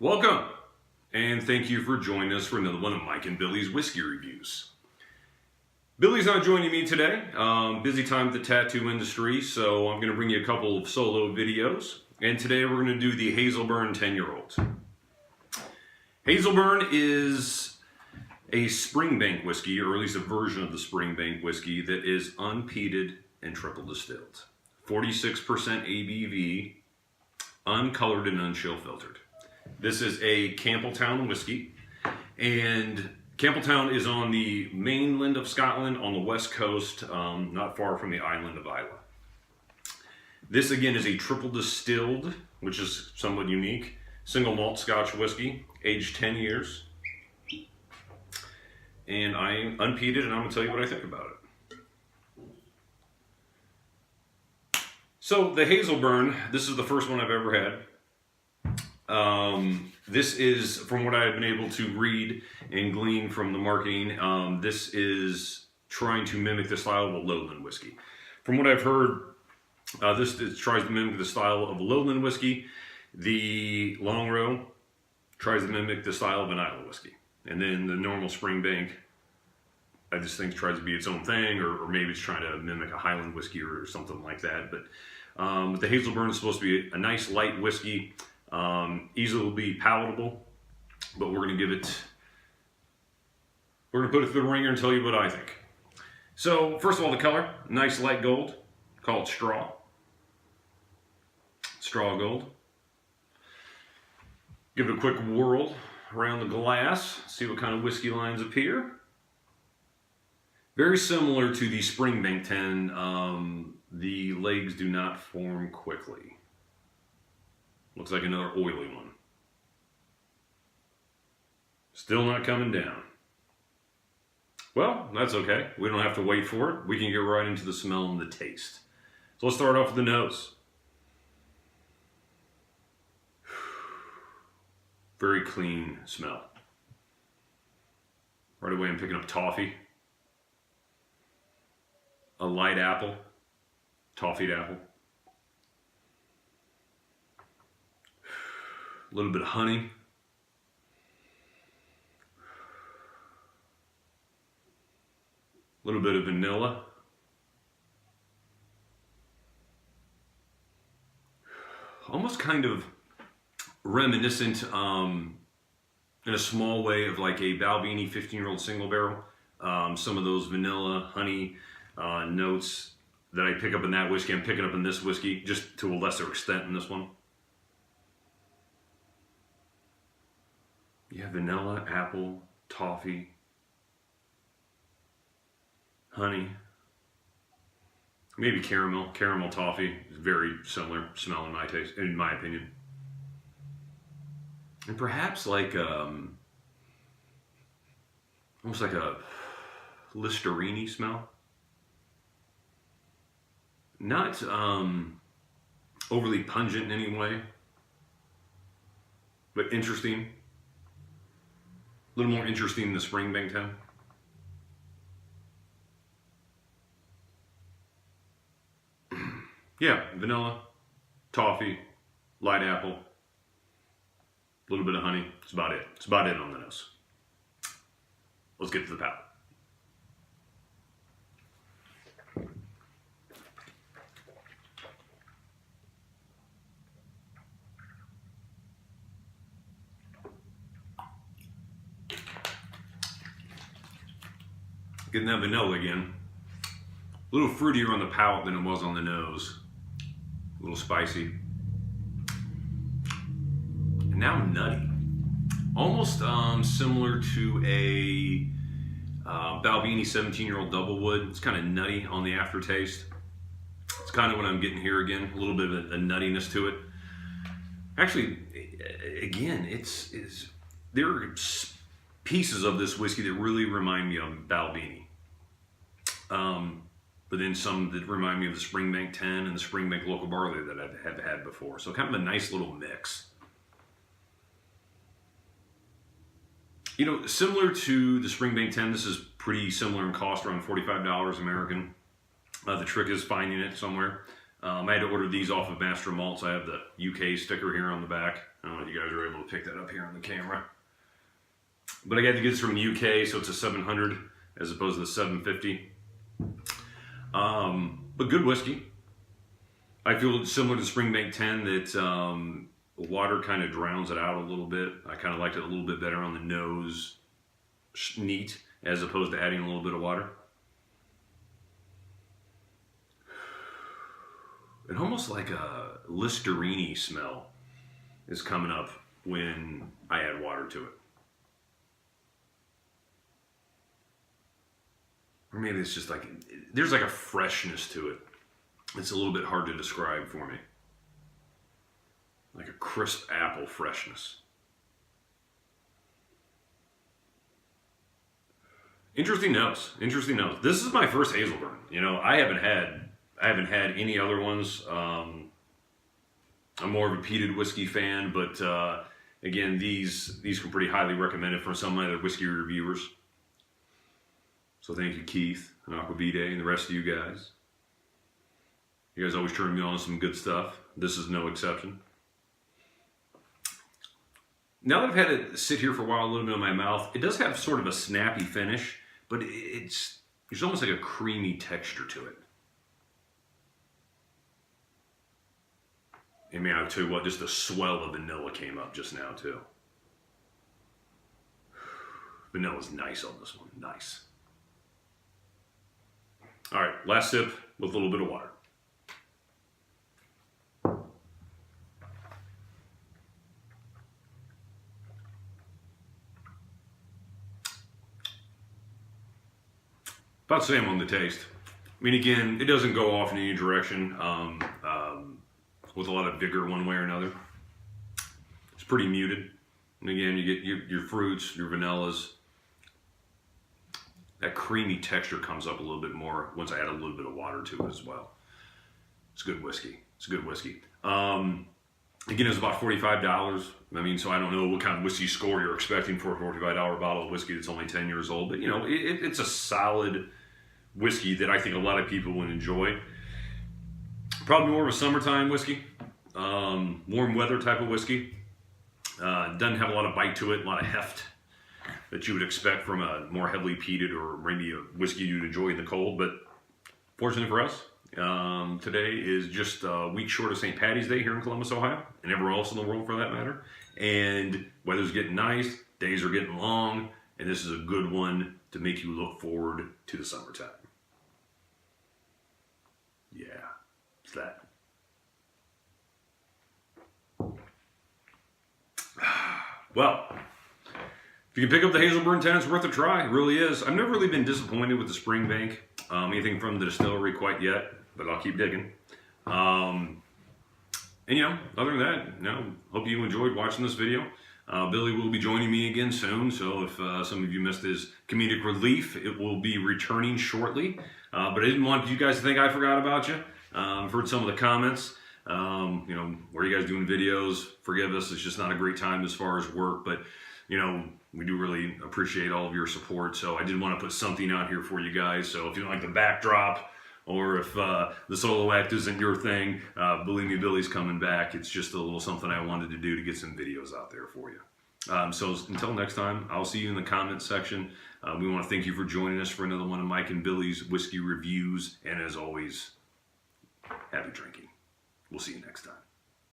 Welcome, and thank you for joining us for another one of Mike and Billy's whiskey reviews. Billy's not joining me today. Busy time with the tattoo industry, so I'm going to bring you a couple of solo videos. And today we're going to do the Hazelburn 10-year-old. Hazelburn is a Springbank whiskey, or at least a version of the Springbank whiskey that is unpeated and triple distilled. 46% ABV, uncolored and unchill filtered. This is a Campbeltown whiskey, and Campbeltown is on the mainland of Scotland on the west coast, not far from the island of Islay. This again is a triple distilled, which is somewhat unique, single malt Scotch whiskey, aged 10 years. And I'm unpeated, and I'm going to tell you what I think about it. So the Hazelburn, this is the first one I've ever had. This is, from what I've been able to read and glean from the marketing, this is trying to mimic the style of a lowland whiskey. From what I've heard, this tries to mimic the style of a lowland whiskey. The Longrow tries to mimic the style of an Islay whiskey. And then the normal Springbank, I just think tries to be its own thing, or maybe it's trying to mimic a Highland whiskey or something like that. But the Hazelburn is supposed to be a nice light whiskey. Easily palatable, but we're going to put it through the ringer and tell you what I think. So, first of all, the color, nice light gold, call it straw gold. Give it a quick whirl around the glass, see what kind of whiskey lines appear. Very similar to the Springbank 10, the legs do not form quickly. Looks like another oily one. Still not coming down. Well, that's okay. We don't have to wait for it. We can get right into the smell and the taste. So let's start off with the nose. Very clean smell. Right away I'm picking up toffee. A light apple. Toffeed apple. A little bit of honey. A little bit of vanilla. Almost kind of reminiscent in a small way of like a Balvenie 15-year-old single barrel. Some of those vanilla, honey notes that I pick up in that whiskey, I'm picking up in this whiskey, just to a lesser extent in this one. Yeah, vanilla, apple, toffee, honey, maybe caramel. Caramel toffee is very similar smell in my taste, in my opinion. And perhaps like almost like a Listerine smell. Not overly pungent in any way, but interesting. A little more interesting than the Springbank 10. Yeah, vanilla, toffee, light apple, a little bit of honey. That's about it. That's about it on the nose. Let's get to the palate. Getting that vanilla again. A little fruitier on the palate than it was on the nose. A little spicy. And now nutty. Almost similar to a Balvenie 17-year-old double wood. It's kind of nutty on the aftertaste. It's kind of what I'm getting here again. A little bit of a nuttiness to it. Actually, again, there are pieces of this whiskey that really remind me of Balvenie. But then some that remind me of the Springbank 10 and the Springbank local barley that I have had before. So kind of a nice little mix. You know, similar to the Springbank 10, this is pretty similar in cost, around $45 American. The trick is finding it somewhere. I had to order these off of Master Malts. I have the UK sticker here on the back. I don't know if you guys are able to pick that up here on the camera. But I got to get this from the UK, so it's a 700 as opposed to the 750. But good whiskey. I feel it's similar to Springbank 10 that water kind of drowns it out a little bit. I kind of liked it a little bit better on the nose, neat, as opposed to adding a little bit of water. And almost like a Listerine smell is coming up when I add water to it. Or maybe it's just like, there's like a freshness to it. It's a little bit hard to describe for me. Like a crisp apple freshness. Interesting notes. Interesting notes. This is my first Hazelburn. You know, I haven't had any other ones. I'm more of a peated whiskey fan, but again, these were pretty highly recommended from some of my other whiskey reviewers. So thank you, Keith and Aquavide and the rest of you guys. You guys always turn me on some good stuff. This is no exception. Now that I've had it sit here for a while, a little bit in my mouth, it does have sort of a snappy finish, but there's almost like a creamy texture to it. And man, I'll tell you what, just the swell of vanilla came up just now too. Vanilla's nice on this one, nice. All right, last sip with a little bit of water. About the same on the taste. I mean, again, it doesn't go off in any direction with a lot of vigor one way or another. It's pretty muted. And again, you get your fruits, your vanillas. That creamy texture comes up a little bit more once I add a little bit of water to it as well. It's good whiskey. It's good whiskey. Again, it was about $45. I mean, so I don't know what kind of whiskey score you're expecting for a $45 bottle of whiskey that's only 10 years old. But, you know, it's a solid whiskey that I think a lot of people would enjoy. Probably more of a summertime whiskey. Warm weather type of whiskey. Doesn't have a lot of bite to it, a lot of heft that you would expect from a more heavily peated or maybe a whiskey you'd enjoy in the cold. But fortunately for us, today is just a week short of St. Patty's Day here in Columbus, Ohio, and everywhere else in the world for that matter. And weather's getting nice, days are getting long, and this is a good one to make you look forward to the summertime. Yeah, it's that. Well, if you can pick up the Hazelburn 10, it's worth a try. It really is. I've never really been disappointed with the Springbank, anything from the distillery quite yet, but I'll keep digging. And you know, other than that, you know, hope you enjoyed watching this video. Billy will be joining me again soon, so if some of you missed his comedic relief, it will be returning shortly. But I didn't want you guys to think I forgot about you. I've heard some of the comments. You know, where you guys doing videos? Forgive us, it's just not a great time as far as work, but you know, we do really appreciate all of your support. So I did want to put something out here for you guys. So if you don't like the backdrop, or if the solo act isn't your thing, believe me, Billy's coming back. It's just a little something I wanted to do to get some videos out there for you. So until next time, I'll see you in the comments section. We want to thank you for joining us for another one of Mike and Billy's whiskey reviews. And as always, happy drinking. We'll see you next time.